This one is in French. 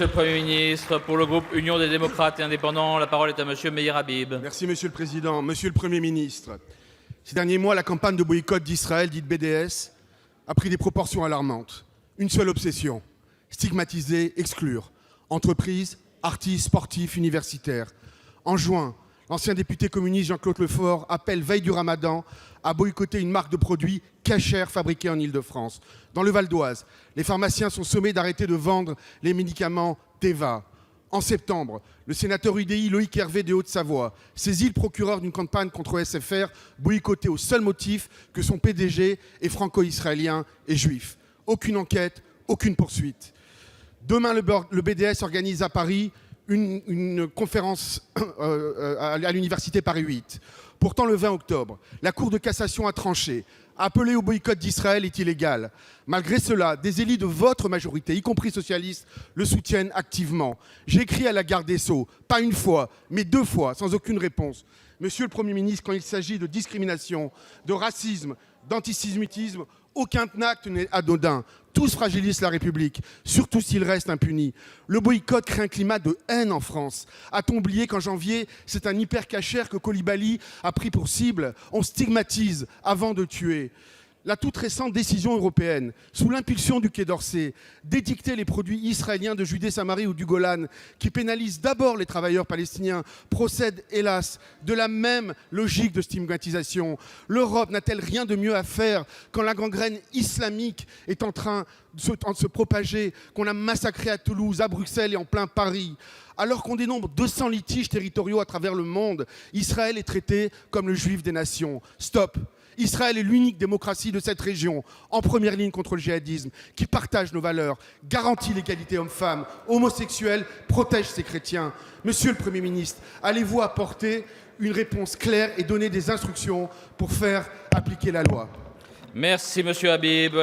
Monsieur le Premier ministre, pour le groupe Union des démocrates et indépendants, la parole est à Monsieur Meir Habib. Merci Monsieur le Président. Monsieur le Premier ministre, ces derniers mois, la campagne de boycott d'Israël, dite BDS, a pris des proportions alarmantes. Une seule obsession, stigmatiser, exclure. Entreprises, artistes, sportifs, universitaires. En juin, l'ancien député communiste Jean-Claude Lefort appelle, veille du Ramadan, à boycotter une marque de produits cachers fabriqués en Île-de-France. Dans le Val d'Oise, les pharmaciens sont sommés d'arrêter de vendre les médicaments Teva. En septembre, le sénateur UDI Loïc Hervé de Haute-Savoie saisit le procureur d'une campagne contre SFR boycottée au seul motif que son PDG est franco-israélien et juif. Aucune enquête, aucune poursuite. Demain, le BDS organise à Paris une conférence à l'université Paris 8. Pourtant, le 20 octobre, la Cour de cassation a tranché. Appeler au boycott d'Israël est illégal. Malgré cela, des élus de votre majorité, y compris socialistes, le soutiennent activement. J'ai écrit à la garde des Sceaux, pas une fois, mais 2 fois, sans aucune réponse. Monsieur le Premier ministre, quand il s'agit de discrimination, de racisme, d'antisémitisme, aucun acte n'est anodin. Tous fragilisent la République, surtout s'ils restent impunis. Le boycott crée un climat de haine en France. A-t-on oublié qu'en janvier, c'est un hyper-cachère que Coulibaly a pris pour cible? On stigmatise avant de tuer. La toute récente décision européenne, sous l'impulsion du Quai d'Orsay, d'étiqueter les produits israéliens de Judée-Samarie ou du Golan, qui pénalisent d'abord les travailleurs palestiniens, procède, hélas, de la même logique de stigmatisation. L'Europe n'a-t-elle rien de mieux à faire quand la gangrène islamique est en train de se propager, qu'on a massacré à Toulouse, à Bruxelles et en plein Paris? Alors qu'on dénombre 200 litiges territoriaux à travers le monde, Israël est traité comme le juif des nations. Stop! Israël est l'unique démocratie de cette région, en première ligne contre le djihadisme, qui partage nos valeurs, garantit l'égalité homme-femme, homosexuel, protège ses chrétiens. Monsieur le Premier ministre, allez-vous apporter une réponse claire et donner des instructions pour faire appliquer la loi? Merci Monsieur Habib.